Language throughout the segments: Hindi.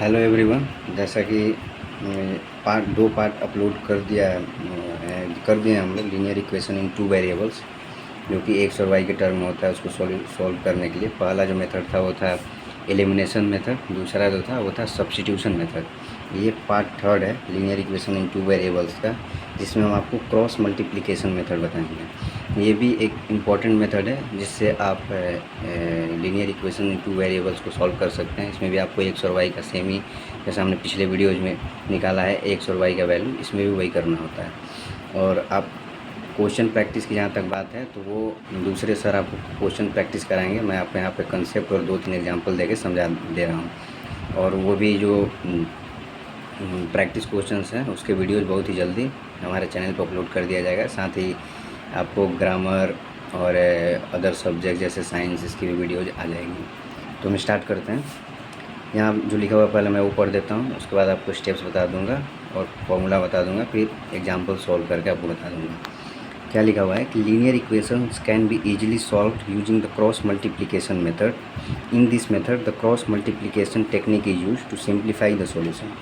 Hello everyone. जैसा कि दो पार्ट अपलोड कर दिए हैं हम लोग linear equation in two variables, जो कि एक्स और वाई के टर्म में होता है। उसको सॉल्व करने के लिए पहला जो मेथड था वो था एलिमिनेशन मेथड, दूसरा जो था वो था सब्स्टिट्यूशन मेथड। ये पार्ट थर्ड है linear equation in two variables का, जिसमें हम आपको क्रॉस मल्टीप्लिकेशन मेथड बताएंगे। ये भी एक इम्पॉर्टेंट मेथड है जिससे आप linear equation in two variables को सॉल्व कर सकते हैं। इसमें भी आपको एक्स और वाई का सेम ही, जैसे हमने पिछले वीडियोज़ में निकाला है एक्स और वाई का वैल्यू, इसमें भी वही करना होता है। और आप क्वेश्चन प्रैक्टिस की जहाँ तक बात है तो वो दूसरे सर आपको क्वेश्चन प्रैक्टिस कराएंगे। मैं आपको यहाँ पे कंसेप्ट और 2-3 एग्जांपल देके समझा दे रहा हूँ। और वो भी जो प्रैक्टिस क्वेश्चंस हैं उसके वीडियोज़ बहुत ही जल्दी हमारे चैनल पर अपलोड कर दिया जाएगा। साथ ही आपको ग्रामर और अदर सब्जेक्ट जैसे साइंस, इसकी भी वीडियोज़ आ जाएगी। तो हम स्टार्ट करते हैं। यहाँ जो लिखा हुआ पहले मैं वो पढ़ देता हूँ, उसके बाद आपको स्टेप्स बता दूँगा और फॉर्मूला बता दूँगा, फिर एग्जाम्पल सॉल्व करके आपको बता दूँगा। क्या लिखा हुआ है कि linear equations can be easily solved using the cross multiplication method. In this method the cross multiplication technique is used to simplify the solution.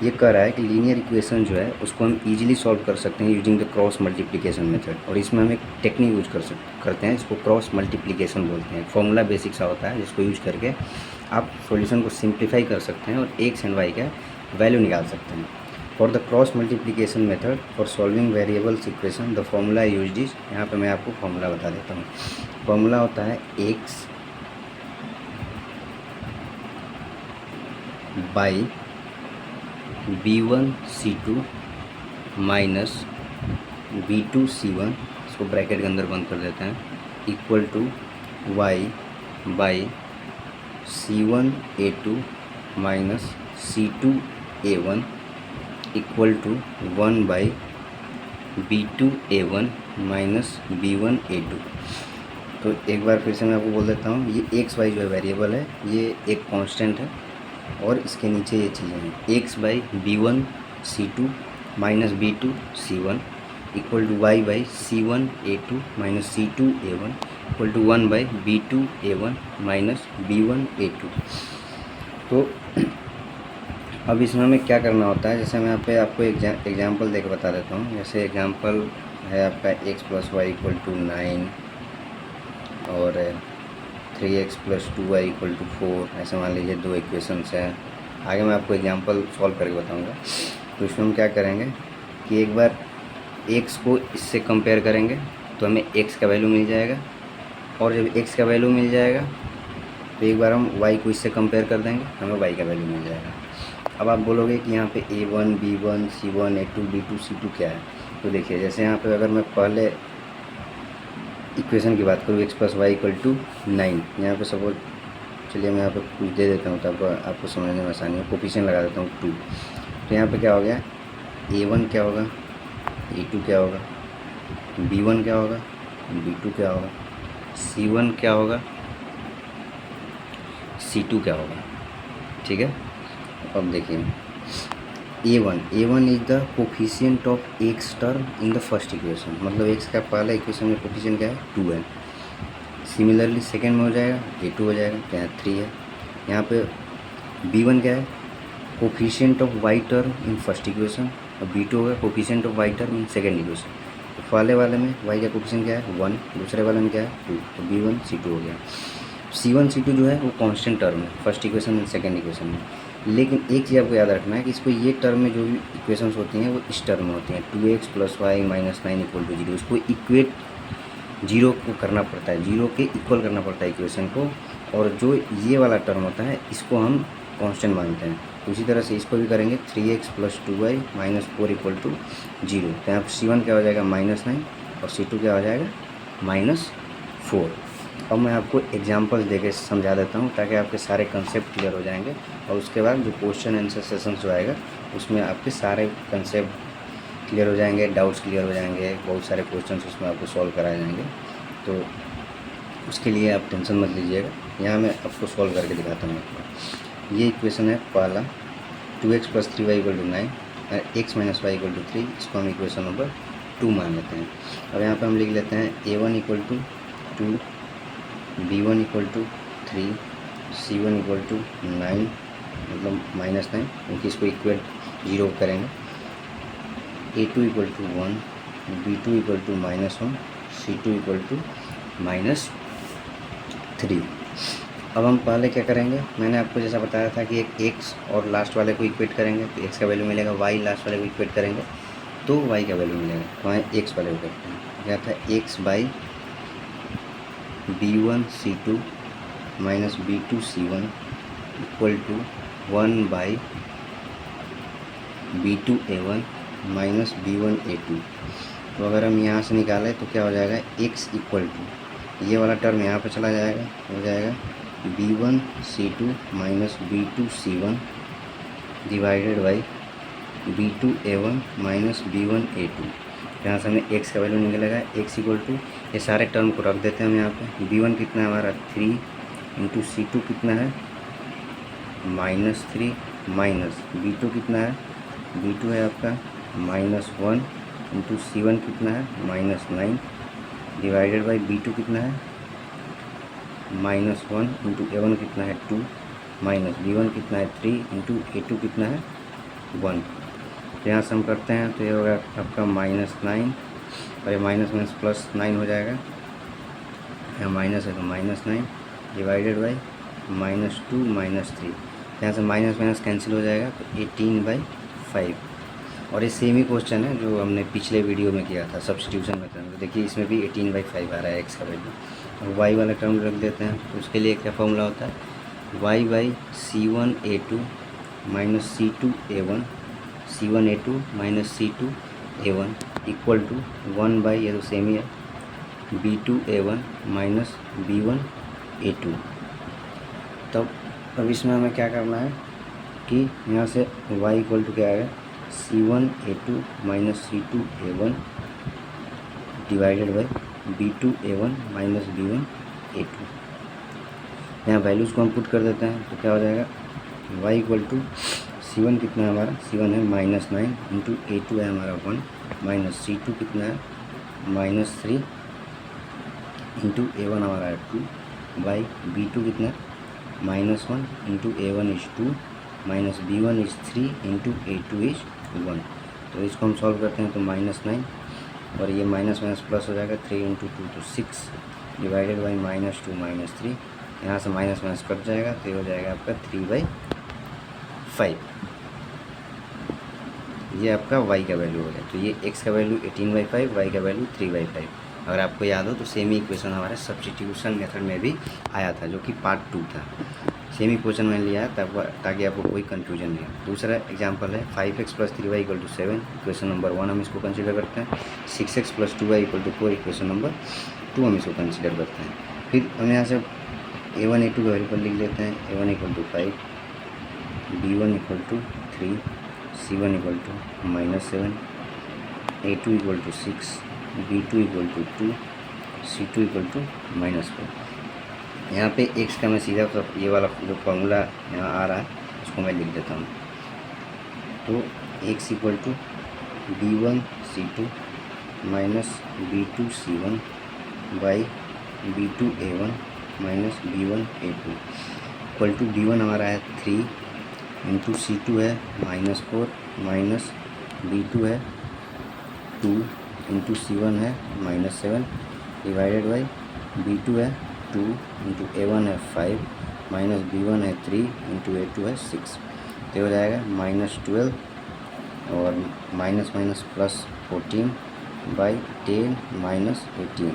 ये कह रहा है कि लीनियर इक्वेशन जो है उसको हम इजीली सॉल्व कर सकते हैं using the cross multiplication method, और इसमें हम एक टेक्निक यूज करते हैं, इसको क्रॉस मल्टीप्लिकेशन बोलते हैं। फॉर्मूला बेसिक सा होता है जिसको यूज करके आप सॉल्यूशन को सिंप्लीफाई कर सकते हैं और एक्स एंड वाई का वैल्यू निकाल सकते हैं। For the cross multiplication method for solving variables equation the formula used is, यहाँ पे मैं आपको फॉर्मूला बता देता हूँ। फॉर्मूला होता है x by B1C2 minus B2C1, इसको ब्रैकेट के अंदर बंद कर देते हैं, equal to y by C1A2 minus C2A1 equal to 1 by B2A1 minus B1A2। तो एक बार फिर से मैं आपको बोल देता हूँ, ये एक्स वाई जो है वेरिएबल है, ये एक कांस्टेंट है, और इसके नीचे ये चीज़ें हैं x/B1C2 minus B2C1 equal to y by C1A2 minus C2A1 equal to 1 by B2A1 minus B1A2। तो अब इसमें हमें क्या करना होता है, जैसे मैं यहाँ पे आपको एग्जाम्पल देकर बता देता हूँ। जैसे एग्जाम्पल है आपका x + y इक्वल टू 9 और 3x + 2y इक्वल टू 4, ऐसे मान लीजिए दो इक्वेशंस हैं। आगे मैं आपको एग्जांपल सॉल्व करके बताऊंगा। तो इसमें हम क्या करेंगे कि एक बार x को इससे कंपेयर करेंगे तो हमें x का वैल्यू मिल जाएगा, और जब x का वैल्यू मिल जाएगा तो एक बार हम y को इससे कंपेयर कर देंगे, हमें y का वैल्यू मिल जाएगा। अब आप बोलोगे कि यहाँ पे A1, B1, C1, A2, B2, C2 क्या है। तो देखिए, जैसे यहाँ पर अगर मैं पहले इक्वेशन की बात करूँ x + y इक्वल टू 9, यहाँ पे सपोज, चलिए मैं यहाँ पे कुछ दे देता हूँ तब आपको समझने में आसानी है। कोफिशिएंट लगा देता हूँ 2। तो यहाँ पे क्या हो गया, A1 क्या होगा, A2 क्या होगा, B1 क्या होगा, B2 क्या होगा, C1 क्या होगा, C2 क्या होगा। ठीक है। अब देखिए A1 is the coefficient of x term in the first equation, मतलब एक्स का पहला इक्वेशन में कोफिशिएंट क्या है, 2 है। सिमिलरली सेकेंड में हो जाएगा A2 हो जाएगा, तो यहाँ 3 है। यहाँ पे B1 क्या है, coefficient of y term in first equation, और B2 होगा coefficient of y term in second equation. तो पहले वाले में y का कोफिशिएंट क्या है, 1, दूसरे वाले में क्या है, 2, तो B1C2 हो गया। C1 C2 जो है वो कांस्टेंट टर्म है first equation and second equation में। लेकिन एक चीज़ आपको याद रखना है कि इसको ये टर्म में जो भी इक्वेशंस होती हैं वो इस टर्म में होती हैं, 2x + y - 9 इक्वल टू 0। इसको इक्वेट 0 को करना पड़ता है, 0 के इक्वल करना पड़ता है इक्वेशन को, और जो ये वाला टर्म होता है इसको हम कांस्टेंट मानते हैं। तो इसी तरह से इसको भी करेंगे, 3x + 2y - 4 इक्वल टू 0। तो यहाँ पर C1 क्या हो जाएगा, -9, और C2 क्या हो जाएगा, -4। अब मैं आपको एग्जांपल्स देके समझा देता हूँ ताकि आपके सारे कंसेप्ट क्लियर हो जाएंगे, और उसके बाद जो क्वेश्चन आंसर सेशन जो आएगा उसमें आपके सारे कंसेप्ट क्लियर हो जाएंगे, डाउट्स क्लियर हो जाएंगे, बहुत सारे क्वेश्चंस उसमें आपको सॉल्व कराए जाएंगे। तो उसके लिए आप टेंशन मत लीजिएगा, यहाँ मैं आपको सॉल्व करके दिखाता हूँ आपको। ये इक्वेशन है पहला, 2x + 3y = 9 और x - y = 3, इसको हम इक्वेशन नंबर 2 मान लेते हैं। अब यहाँ पर हम लिख लेते हैं A1 = 2, B1 = 3, C1 = 9 मतलब -9, क्योंकि इसको इक्वल 0 करेंगे। A2 equal to 1, B2 equal to -1, C2 equal to -3। अब हम पहले क्या करेंगे, मैंने आपको जैसा बताया था कि एक x और लास्ट वाले को इक्वेट करेंगे तो x का वैल्यू मिलेगा, y लास्ट वाले को इक्वेट करेंगे तो y का वैल्यू मिलेगा। तो वहाँ x वाले को करते हैं, क्या था x by B1C2 minus B2C1 equal to 1 by B2A1 minus B1A2। तो अगर हम यहाँ से निकालें तो क्या हो जाएगा, x इक्वल टू ये वाला टर्म यहाँ पे चला जाएगा, हो जाएगा B1C2 minus B2C1 divided by B2A1 minus B1A2। यहाँ से हमें x का वैल्यू निकलेगा, x इक्वल टू ये सारे टर्म को रख देते हैं हम यहाँ पे। B1 कितना है हमारा 3 इंटू C2 कितना है -3 माइनस B2 कितना है, B2 है आपका -1 इंटू C1 कितना है -9 डिवाइडेड बाई B2 कितना है -1 इंटू A1 कितना है 2 माइनस B1 कितना है 3 इंटू A2 कितना है 1। तो यहाँ से हम करते हैं तो ये होगा आपका -9 और ये माइनस माइनस प्लस 9 हो जाएगा, यहाँ माइनस है तो -9 डिवाइडेड बाई -2 -3। यहाँ से माइनस माइनस कैंसिल हो जाएगा तो 18/5। और ये सेम ही क्वेश्चन है जो हमने पिछले वीडियो में किया था सब्स्टिट्यूशन मेथड। तो देखिए इसमें भी 18/5 आ रहा है x का वैल्यू। और y वाला टर्म रख देते हैं तो उसके लिए क्या फॉर्मूला होता है, y by C1A2 minus C2A1 C1A2 minus C2A1 equal to 1 by, ये तो सेम ही है, B2A1 माइनस B1A2। तब अब इसमें हमें क्या करना है कि यहाँ से y इक्वल टू क्या आएगा, C1A2 minus C2A1 divided by B2A1 minus B1A2। यहाँ वैल्यूज़ को हम पुट कर देते हैं तो क्या हो जाएगा, y इक्वल टू C1 कितना है हमारा, C1 है -9 इंटू A2 है हमारा 1 माइनस C2 कितना है -3 इंटू A1 हमारा है 2 बाई B2 कितना है -1 into A1 is 2 minus B1 is 3 into A2 is 1। तो इसको हम सॉल्व करते हैं तो -9 और ये माइनस माइनस प्लस हो जाएगा, 3 इंटू 2 तो 6 डिवाइडेड बाई -2 -3। यहाँ से माइनस माइनस कट जाएगा तो ये हो जाएगा आपका 3/5। ये आपका y का वैल्यू हो गया। तो ये x का वैल्यू 18/5, y का वैल्यू 3/5। अगर आपको याद हो तो सेम ही इक्वेशन हमारे सब्स्टिट्यूशन मेथड में भी आया था जो कि पार्ट 2 था। सेम ही क्वेश्चन मैंने लिया है ताकि आपको कोई कंफ्यूजन नहीं हो। दूसरा एग्जांपल है 5x + 3y = 7, इक्वेशन नंबर 1 हम इसको कंसीडर करते हैं। 6x + 2y = 4, इक्वेशन नंबर 2 हम इसको कंसीडर करते हैं। फिर हम यहाँ से a1 a2 के वैल्यू पर लिख लेते हैं, a1 = 5, b1 = 3, c1 = -7, a2 = 6, b2 = 2, c2 = -4। यहाँ पे x का मैं सीधा ये वाला जो फॉर्मूला यहाँ आ रहा है उसको मैं लिख देता हूँ। तो x = b1c2 minus b2c1 by b2a1 minus b1a2 equal to b1 हमारा है 3 इंटू c2 है -4 माइनस b2 है 2 इंटू c1 है -7 डिवाइडेड बाई b2 है 2 इंटू a1 है 5 माइनस b1 है 3 इंटू a2 है 6। तो हो जाएगा -12 और minus minus plus 14 by 10 minus 18।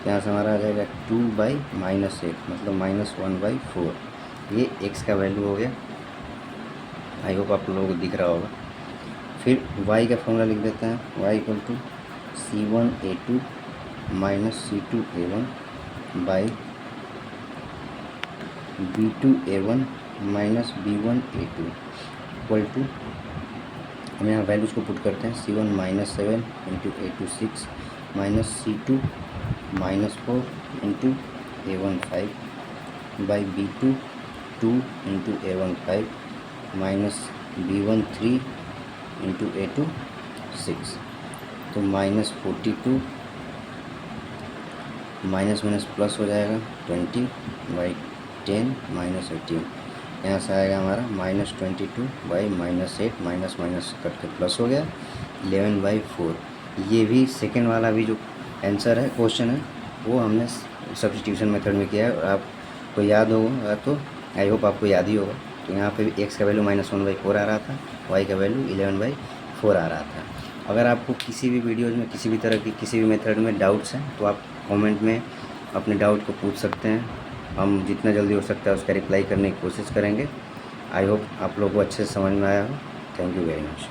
यहाँ से हमारा आ जाएगा 2/-8 मतलब -1/4। ये x का वैल्यू हो गया। आई होप आप लोगों को दिख रहा होगा। फिर y का फॉर्मूला लिख देते हैं, y = C1a2 minus C2a1 by B2a1 minus B1a2 equal to, हम यहाँ वैल्यूज़ को पुट करते हैं, C1 -7 into A2 6 minus C2 -4 into A1 5 by B2 2 into A1 5 minus B1 3 into A2 6। तो -42 माइनस माइनस प्लस हो जाएगा 20/10 -18। यहाँ से आएगा हमारा -22/-8 माइनस माइनस कट के प्लस हो गया 11/4। ये भी सेकेंड वाला भी जो आंसर है क्वेश्चन है वो हमने सब्स्टिट्यूशन मेथड में किया है और आपको याद होगा, तो आई होप आपको याद ही होगा। तो यहाँ पे भी x का वैल्यू -1/4 आ रहा था, y का वैल्यू 11/4 आ रहा था। अगर आपको किसी भी वीडियोज़ में किसी भी तरह की किसी भी मेथड में डाउट्स हैं तो आप कमेंट में अपने डाउट को पूछ सकते हैं। हम जितना जल्दी हो सकता है उसका रिप्लाई करने की कोशिश करेंगे। आई होप आप लोगों को अच्छे से समझ में आया हो। Thank you very much.